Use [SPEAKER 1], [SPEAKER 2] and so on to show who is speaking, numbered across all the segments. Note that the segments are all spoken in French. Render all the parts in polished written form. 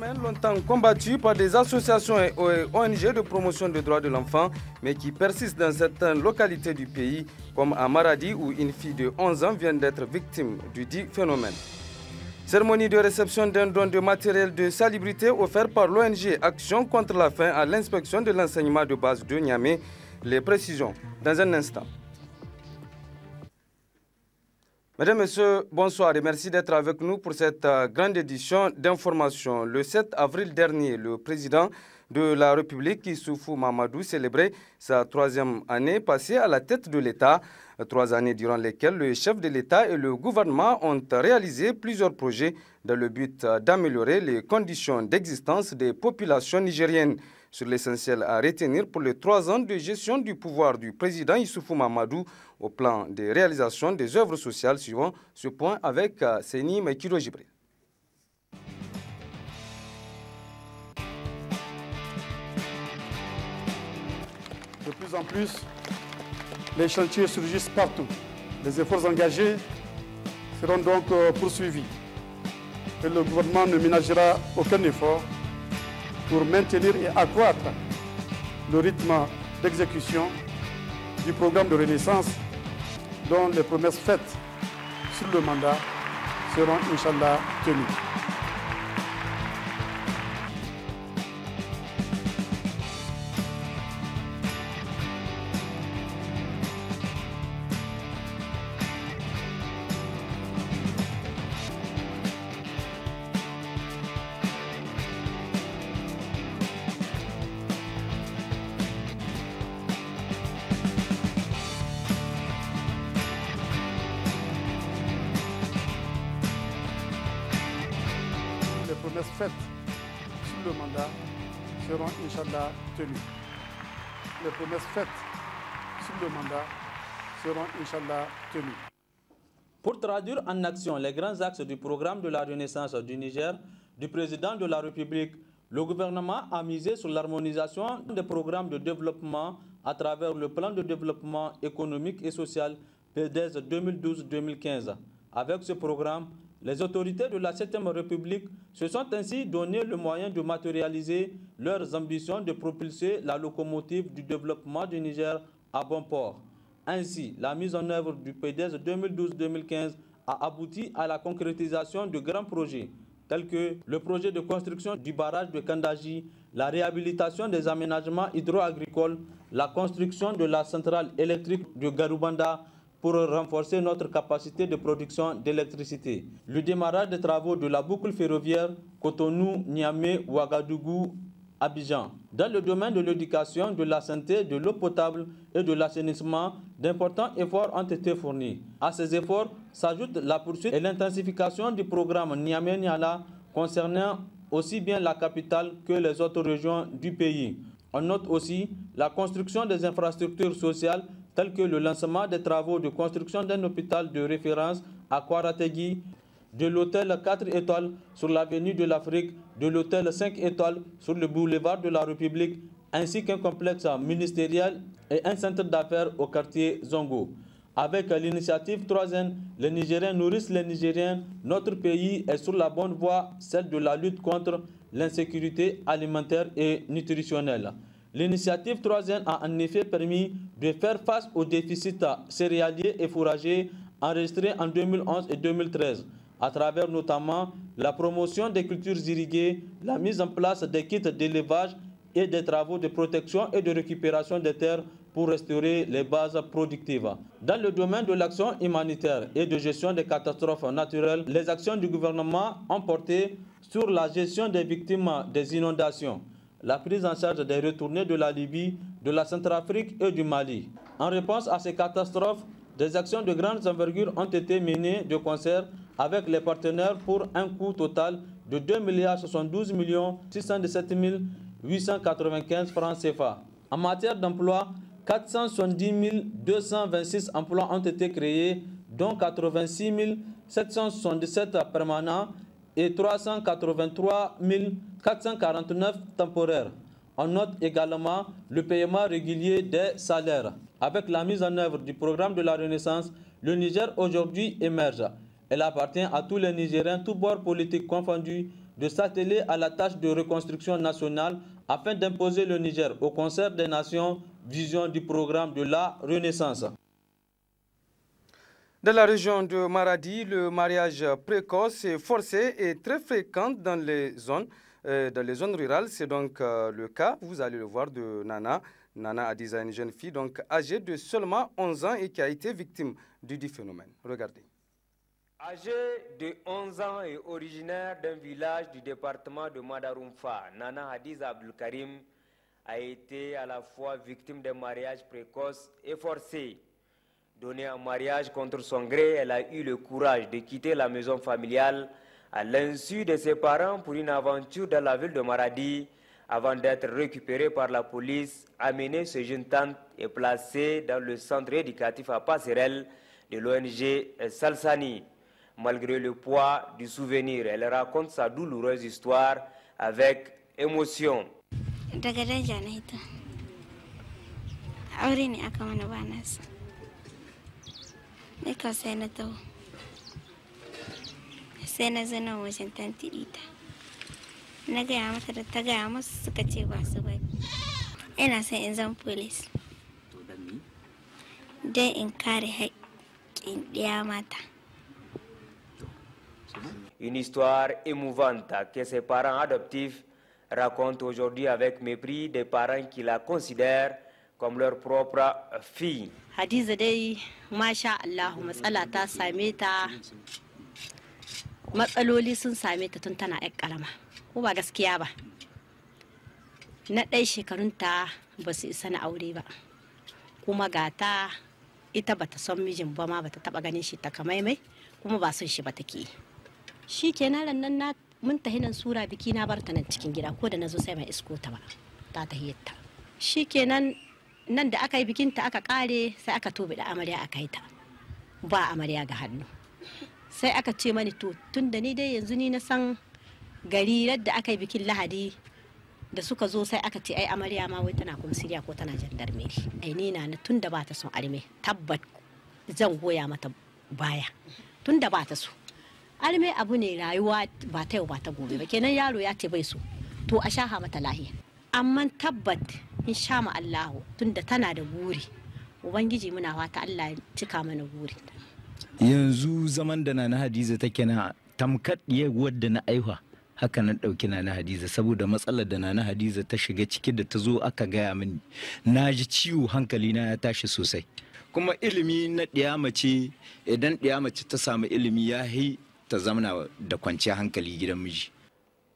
[SPEAKER 1] Longtemps combattu par des associations et ONG de promotion des droits de l'enfant, mais qui persistent dans certaines localités du pays, comme à Maradi, où une fille de 11 ans vient d'être victime du dit phénomène. Cérémonie de réception d'un don de matériel de salubrité offert par l'ONG Action contre la faim à l'inspection de l'enseignement de base de Niamey. Les précisions dans un instant. Mesdames, Messieurs, bonsoir et merci d'être avec nous pour cette grande édition d'information. Le 7 avril dernier, le président de la République, Issoufou Mahamadou, célébrait sa 3e année passée à la tête de l'État. 3 années durant lesquelles le chef de l'État et le gouvernement ont réalisé plusieurs projets dans le but d'améliorer les conditions d'existence des populations nigériennes. Sur l'essentiel à retenir pour les 3 ans de gestion du pouvoir du président Issoufou Mahamadou au plan des réalisations des œuvres sociales, suivant ce point avec Seni Mekiro Jibril.
[SPEAKER 2] De plus en plus, les chantiers surgissent partout. Les efforts engagés seront donc poursuivis. Et le gouvernement ne ménagera aucun effort pour maintenir et accroître le rythme d'exécution du programme de renaissance dont les promesses faites sur le mandat seront, Inch'Allah, tenues. Les promesses faites sur le mandat seront, Inch'Allah, tenues. Les promesses faites sur le mandat seront, Inch'Allah, tenues.
[SPEAKER 3] Pour traduire en action les grands axes du programme de la Renaissance du Niger, du président de la République, le gouvernement a misé sur l'harmonisation des programmes de développement à travers le plan de développement économique et social PDES 2012-2015. Avec ce programme, les autorités de la 7e République se sont ainsi donné le moyen de matérialiser leurs ambitions de propulser la locomotive du développement du Niger à bon port. Ainsi, la mise en œuvre du PDES 2012-2015 a abouti à la concrétisation de grands projets tels que le projet de construction du barrage de Kandaji, la réhabilitation des aménagements hydro-agricoles, la construction de la centrale électrique de Garoubanda, pour renforcer notre capacité de production d'électricité. Le démarrage des travaux de la boucle ferroviaire Cotonou, Niamey, Ouagadougou, Abidjan. Dans le domaine de l'éducation, de la santé, de l'eau potable et de l'assainissement, d'importants efforts ont été fournis. À ces efforts s'ajoute la poursuite et l'intensification du programme Niamey-Niala concernant aussi bien la capitale que les autres régions du pays. On note aussi la construction des infrastructures sociales tels que le lancement des travaux de construction d'un hôpital de référence à Kwarategui, de l'hôtel 4 étoiles sur l'avenue de l'Afrique, de l'hôtel 5 étoiles sur le boulevard de la République, ainsi qu'un complexe ministériel et un centre d'affaires au quartier Zongo. Avec l'initiative 3N, les Nigériens nourrissent les Nigériens, notre pays est sur la bonne voie, celle de la lutte contre l'insécurité alimentaire et nutritionnelle. L'initiative 3N a en effet permis de faire face au déficit céréalier et fourrager enregistré en 2011 et 2013, à travers notamment la promotion des cultures irriguées, la mise en place des kits d'élevage et des travaux de protection et de récupération des terres pour restaurer les bases productives. Dans le domaine de l'action humanitaire et de gestion des catastrophes naturelles, les actions du gouvernement ont porté sur la gestion des victimes des inondations, la prise en charge des retournés de la Libye, de la Centrafrique et du Mali. En réponse à ces catastrophes, des actions de grande envergure ont été menées de concert avec les partenaires pour un coût total de 2,72 617 895 francs CFA. En matière d'emploi, 470 226 emplois ont été créés, dont 86 777 permanents et 383 449 temporaires. On note également le paiement régulier des salaires. Avec la mise en œuvre du programme de la Renaissance, le Niger aujourd'hui émerge. Elle appartient à tous les Nigériens, tous bords politiques confondus, de s'atteler à la tâche de reconstruction nationale afin d'imposer le Niger au concert des nations, vision du programme de la Renaissance. Dans la région de Maradi, le mariage précoce et forcé est très fréquent dans les zones rurales. C'est donc le cas, vous allez le voir, de Nana. Nana Adiza, une jeune fille donc âgée de seulement 11 ans et qui a été victime du dit phénomène. Regardez.
[SPEAKER 4] Âgée de 11 ans et originaire d'un village du département de Madarumfa, Nana Hadiza Abdelkarim a été à la fois victime d'un mariage précoce et forcé. Donnée en mariage contre son gré, elle a eu le courage de quitter la maison familiale à l'insu de ses parents pour une aventure dans la ville de Maradi avant d'être récupérée par la police, amenée ce jeune tante et placée dans le centre éducatif à Passerelle de l'ONG Salsani. Malgré le poids du souvenir, elle raconte sa douloureuse histoire avec émotion.
[SPEAKER 5] Sai na zana wajen tanti ita na gaya mata da ta gaya masu suka ce ba su bari ina son in zan police don in kare haƙƙin ɗiya mata.
[SPEAKER 4] Une histoire émouvante que ses parents adoptifs racontent aujourd'hui avec mépris des parents qui la considèrent comme leur propre fille.
[SPEAKER 6] Hadiza dai masha Allah matsala ta same ta, matsaloli sun same ta tun tana yar karama ko ba gaskiya ba. Na ɗai shekarunta ba su isa na aure ba, kuma gata ita bata son mijin ba ma bata taba ganin shi takamaimai, kuma ba son shi ba take. Shi kenan nan na mun tahi nan sura biki na bar ta nan cikin gida, ko da nazo sai mai isko ta ba ta tahiyyarta. Shi kenan nan da aka yi bikinta aka kare sai aka tobe da amarya aka yi ta, ba amarya ga hannu. Sai aka ce mani to tun da ni dai yanzu ni na san gari da aka yi bikin Lahadi da suka zo sai aka ce ai amarya ma wai tana komisariya ko tana jandarmeri. Ai ni na tun da ba ta son arme tabbat zan goya mata baya tun da ba ta so. Arme abu ne rayuwa ba ta yau ba ta gobe ba, kenan yaro ya ce bai so to a shaha mata lahiya. Amma tabbat insha ma Allahu tunda tana da buri, ubangiji muna fata Allah ya cika mana buri.
[SPEAKER 7] Yanzu zaman da Nana Hadiza take na tamkaddiye wadda na aiwa haka na dauki Nana Hadiza, saboda matsalar da Nana Hadiza ta shiga ciki da ta zo aka gaya mini na ji ciwo, hankali na ya tashi sosai. Kuma ilimi na ɗiya mace, idan ɗiya mace ta samu ilimi ya yi ta zamana da kwanciyar hankali gidan miji.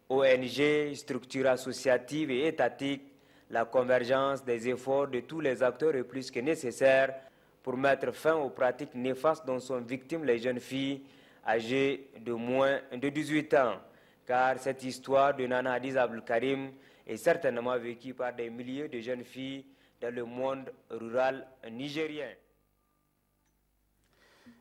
[SPEAKER 4] ONG, structure associative et étatique, la convergence des efforts de tous les acteurs est plus que nécessaire pour mettre fin aux pratiques néfastes dont sont victimes les jeunes filles âgées de moins de 18 ans. Car cette histoire de Nana Hadiza Abdelkarim est certainement vécue par des milliers de jeunes filles dans le monde rural nigérien.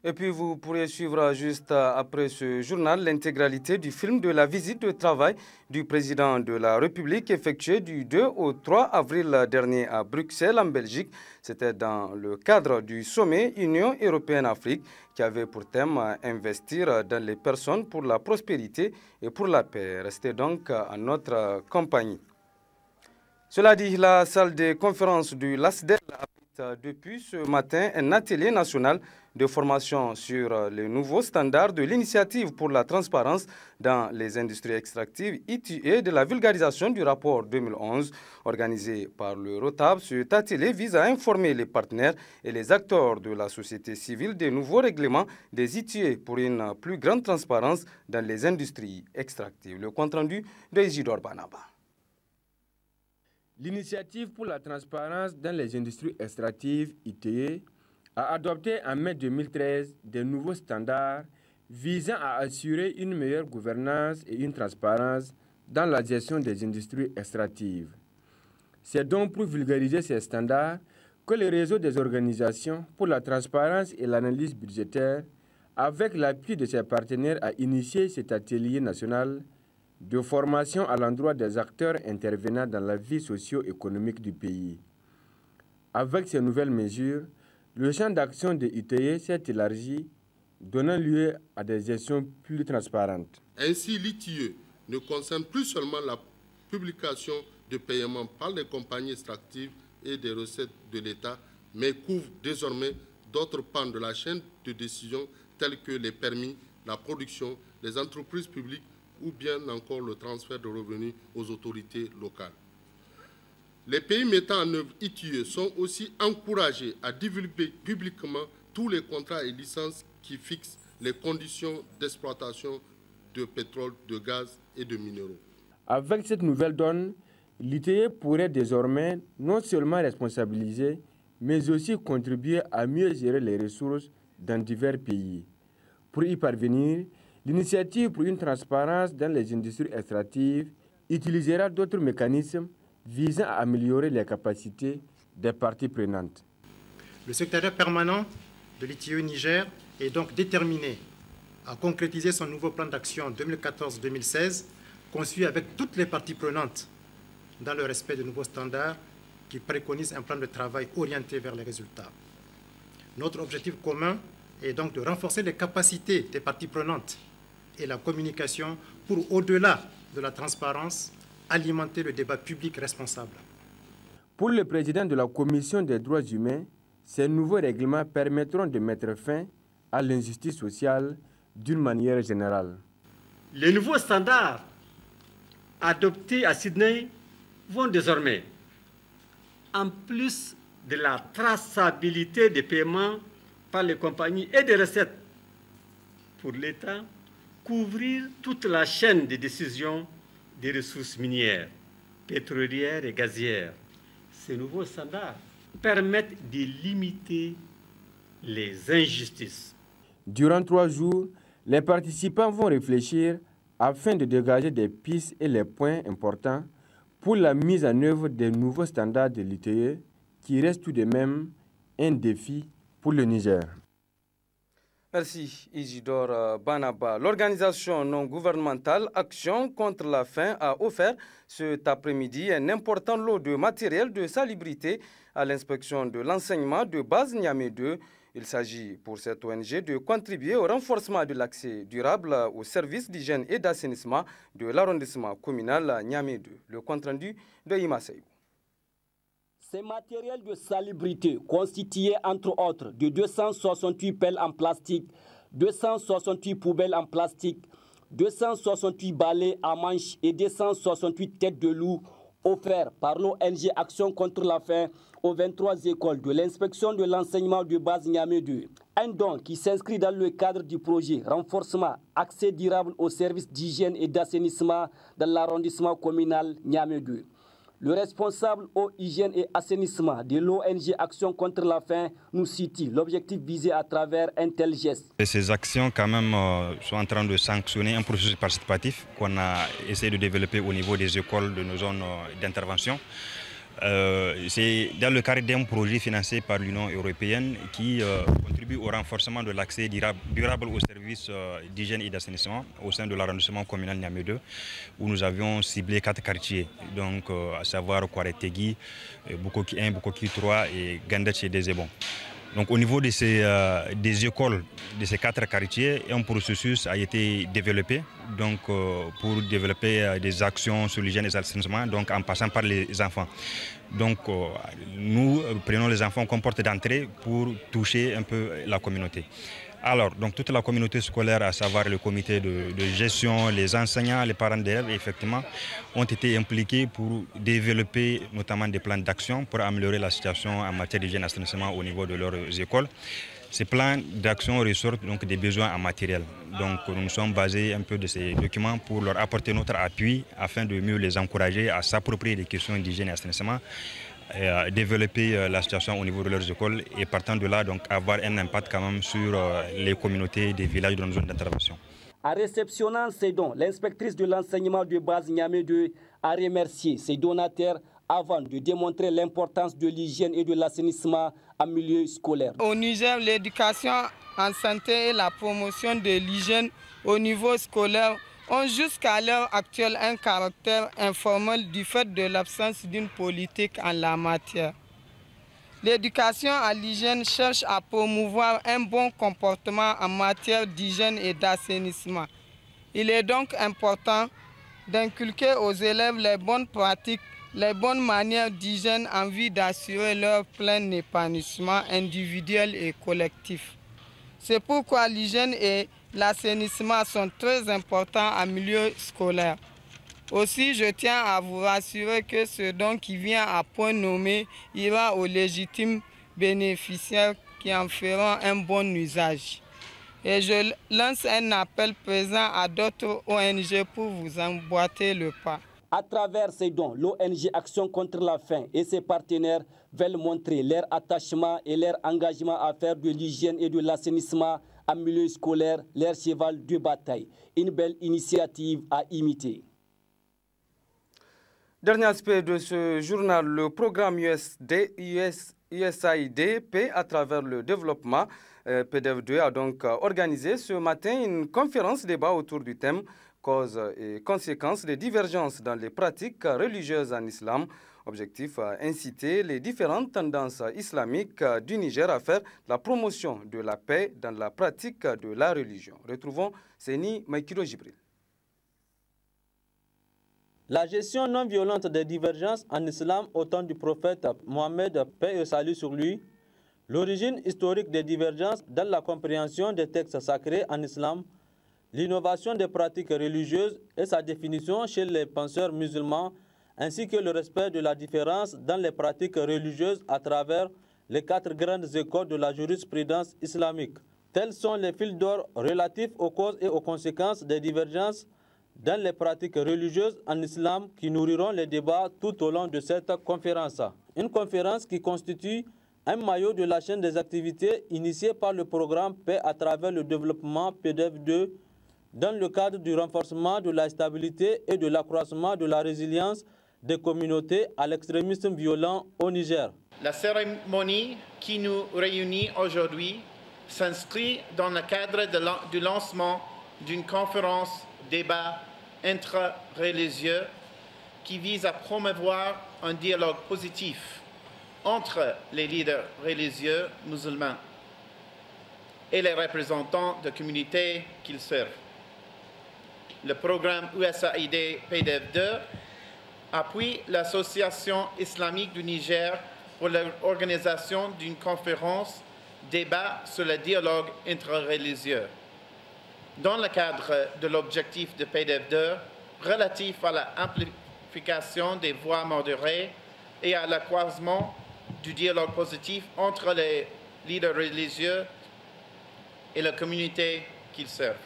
[SPEAKER 1] Et puis vous pourrez suivre juste après ce journal l'intégralité du film de la visite de travail du président de la République effectuée du 2 au 3 avril dernier à Bruxelles en Belgique. C'était dans le cadre du sommet Union européenne-Afrique qui avait pour thème investir dans les personnes pour la prospérité et pour la paix. Restez donc en notre compagnie. Cela dit, la salle de conférence du LASDEL abrite depuis ce matin un atelier national de formation sur les nouveaux standards de l'initiative pour la transparence dans les industries extractives ITIE de la vulgarisation du rapport 2011 organisé par le ROTAB. Cet atelier vise à informer les partenaires et les acteurs de la société civile des nouveaux règlements des ITIE pour une plus grande transparence dans les industries extractives. Le compte-rendu de Isidore Banaba.
[SPEAKER 8] L'initiative pour la transparence dans les industries extractives ITIE a adopté en mai 2013 de nouveaux standards visant à assurer une meilleure gouvernance et une transparence dans la gestion des industries extractives. C'est donc pour vulgariser ces standards que le réseau des organisations pour la transparence et l'analyse budgétaire, avec l'appui de ses partenaires, a initié cet atelier national de formation à l'endroit des acteurs intervenant dans la vie socio-économique du pays. Avec ces nouvelles mesures, le champ d'action de ITIE s'est élargi, donnant lieu à des gestions plus transparentes.
[SPEAKER 9] Ainsi, l'ITIE ne concerne plus seulement la publication de paiements par les compagnies extractives et des recettes de l'État, mais couvre désormais d'autres pans de la chaîne de décision tels que les permis, la production, les entreprises publiques ou bien encore le transfert de revenus aux autorités locales. Les pays mettant en œuvre ITIE sont aussi encouragés à divulguer publiquement tous les contrats et licences qui fixent les conditions d'exploitation de pétrole, de gaz et de minéraux.
[SPEAKER 8] Avec cette nouvelle donne, l'ITIE pourrait désormais non seulement responsabiliser, mais aussi contribuer à mieux gérer les ressources dans divers pays. Pour y parvenir, l'initiative pour une transparence dans les industries extractives utilisera d'autres mécanismes visant à améliorer les capacités des parties prenantes.
[SPEAKER 10] Le secrétariat permanent de l'ITIE Niger est donc déterminé à concrétiser son nouveau plan d'action 2014-2016, conçu avec toutes les parties prenantes dans le respect de nouveaux standards qui préconisent un plan de travail orienté vers les résultats. Notre objectif commun est donc de renforcer les capacités des parties prenantes et la communication pour, au-delà de la transparence, alimenter le débat public responsable.
[SPEAKER 8] Pour le président de la Commission des droits humains, ces nouveaux règlements permettront de mettre fin à l'injustice sociale d'une manière générale.
[SPEAKER 11] Les nouveaux standards adoptés à Sydney vont désormais, en plus de la traçabilité des paiements par les compagnies et des recettes pour l'État, couvrir toute la chaîne de décision des ressources minières, pétrolières et gazières. Ces nouveaux standards permettent de limiter les injustices.
[SPEAKER 8] Durant 3 jours, les participants vont réfléchir afin de dégager des pistes et les points importants pour la mise en œuvre des nouveaux standards de l'ITIE, qui reste tout de même un défi pour le Niger.
[SPEAKER 1] Merci Isidore Banaba. L'organisation non gouvernementale Action contre la faim a offert cet après-midi un important lot de matériel de salubrité à l'inspection de l'enseignement de base Niamey 2. Il s'agit pour cette ONG de contribuer au renforcement de l'accès durable aux services d'hygiène et d'assainissement de l'arrondissement communal Niamey 2. Le compte-rendu de Ima Seyou.
[SPEAKER 12] Ces matériels de salubrité constitués entre autres de 268 pelles en plastique, 268 poubelles en plastique, 268 balais à manches et 268 têtes de loup offerts par l'ONG Action contre la faim aux 23 écoles de l'inspection de l'enseignement de base Niamey 2. Un don qui s'inscrit dans le cadre du projet Renforcement, accès durable aux services d'hygiène et d'assainissement dans l'arrondissement communal Niamey 2. Le responsable eau, hygiène et assainissement de l'ONG Action contre la faim nous cite l'objectif visé à travers un tel geste.
[SPEAKER 13] Et ces actions quand même sont en train de sanctionner un processus participatif qu'on a essayé de développer au niveau des écoles de nos zones d'intervention. C'est dans le cadre d'un projet financé par l'Union européenne qui contribue au renforcement de l'accès durable aux services d'hygiène et d'assainissement au sein de l'arrondissement communal Niamey 2, où nous avions ciblé 4 quartiers, donc à savoir Kwaretegui, Bukoki 1, Bukoki 3 et Gandache et Dezebon. Donc au niveau de des écoles de ces 4 quartiers, un processus a été développé donc, pour développer des actions sur l'hygiène et l'assainissement, donc en passant par les enfants. Donc nous prenons les enfants comme porte d'entrée pour toucher un peu la communauté. Alors, donc toute la communauté scolaire, à savoir le comité de gestion, les enseignants, les parents d'élèves, effectivement, ont été impliqués pour développer notamment des plans d'action pour améliorer la situation en matière d'hygiène et d'assainissement au niveau de leurs écoles. Ces plans d'action ressortent donc des besoins en matériel. Donc nous sommes basés un peu de ces documents pour leur apporter notre appui afin de mieux les encourager à s'approprier des questions d'hygiène et d'assainissement, développer la situation au niveau de leurs écoles et partant de là donc avoir un impact quand même sur les communautés des villages de nos zones d'intervention.
[SPEAKER 12] En réceptionnant ces dons, l'inspectrice de l'enseignement de base Niamey 2 a remercié ses donateurs avant de démontrer l'importance de l'hygiène et de l'assainissement en milieu scolaire.
[SPEAKER 14] Au Niger, l'éducation en santé et la promotion de l'hygiène au niveau scolaire ont jusqu'à l'heure actuelle un caractère informel du fait de l'absence d'une politique en la matière. L'éducation à l'hygiène cherche à promouvoir un bon comportement en matière d'hygiène et d'assainissement. Il est donc important d'inculquer aux élèves les bonnes pratiques, les bonnes manières d'hygiène en vue d'assurer leur plein épanouissement individuel et collectif. C'est pourquoi l'hygiène et l'assainissement sont très importants en milieu scolaire. Aussi, je tiens à vous rassurer que ce don qui vient à point nommé ira aux légitimes bénéficiaires qui en feront un bon usage. Et je lance un appel présent à d'autres ONG pour vous emboîter le pas.
[SPEAKER 12] À travers ces dons, l'ONG Action contre la faim et ses partenaires veulent montrer leur attachement et leur engagement à faire de l'hygiène et de l'assainissement en milieu scolaire leur cheval de bataille. Une belle initiative à imiter.
[SPEAKER 1] Dernier aspect de ce journal, le programme USAID, paix à travers le développement, PDF2 a donc organisé ce matin une conférence débat autour du thème causes et conséquences des divergences dans les pratiques religieuses en islam. Objectif, inciter les différentes tendances islamiques du Niger à faire la promotion de la paix dans la pratique de la religion. Retrouvons Seni Maïkiro Jibril.
[SPEAKER 3] La gestion non violente des divergences en islam au temps du prophète Mohammed, paix et salut sur lui, l'origine historique des divergences dans la compréhension des textes sacrés en islam, l'innovation des pratiques religieuses et sa définition chez les penseurs musulmans, ainsi que le respect de la différence dans les pratiques religieuses à travers les 4 grandes écoles de la jurisprudence islamique. Tels sont les fils d'or relatifs aux causes et aux conséquences des divergences dans les pratiques religieuses en islam qui nourriront les débats tout au long de cette conférence. Une conférence qui constitue un maillot de la chaîne des activités initiées par le programme Paix à travers le développement PDF2 dans le cadre du renforcement de la stabilité et de l'accroissement de la résilience des communautés à l'extrémisme violent au Niger.
[SPEAKER 15] La cérémonie qui nous réunit aujourd'hui s'inscrit dans le cadre du lancement d'une conférence débat intra-religieux qui vise à promouvoir un dialogue positif entre les leaders religieux musulmans et les représentants de communautés qu'ils servent. Le programme USAID PDF2 appuie l'Association islamique du Niger pour l'organisation d'une conférence débat sur le dialogue intra-religieux. Dans le cadre de l'objectif de PDF2 relatif à l'amplification des voix modérées et à l'accroissement du dialogue positif entre les leaders religieux et la communauté qu'ils servent.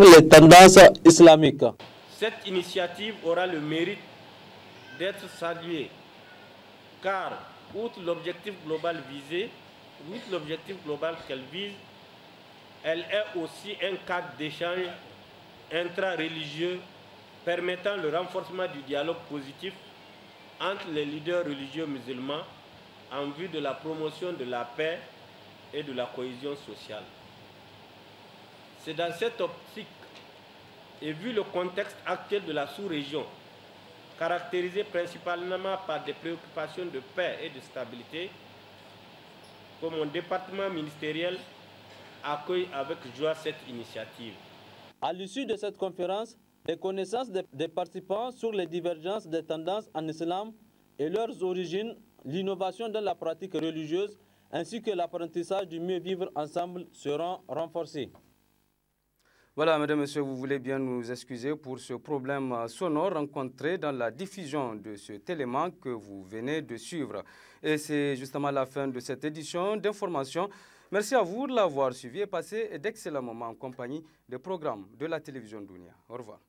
[SPEAKER 3] Les tendances islamiques.
[SPEAKER 16] Cette initiative aura le mérite d'être saluée car, outre l'objectif global qu'elle vise, elle est aussi un cadre d'échange intra-religieux permettant le renforcement du dialogue positif entre les leaders religieux musulmans en vue de la promotion de la paix et de la cohésion sociale. C'est dans cette optique, et vu le contexte actuel de la sous-région, caractérisé principalement par des préoccupations de paix et de stabilité, que mon département ministériel accueille avec joie cette initiative.
[SPEAKER 3] À l'issue de cette conférence, les connaissances des participants sur les divergences des tendances en islam et leurs origines, l'innovation dans la pratique religieuse, ainsi que l'apprentissage du mieux vivre ensemble seront renforcés.
[SPEAKER 1] Voilà, mesdames, messieurs, vous voulez bien nous excuser pour ce problème sonore rencontré dans la diffusion de cet élément que vous venez de suivre. Et c'est justement la fin de cette édition d'information. Merci à vous de l'avoir suivi et passé d'excellents moments en compagnie des programmes de la télévision Dunia. Au revoir.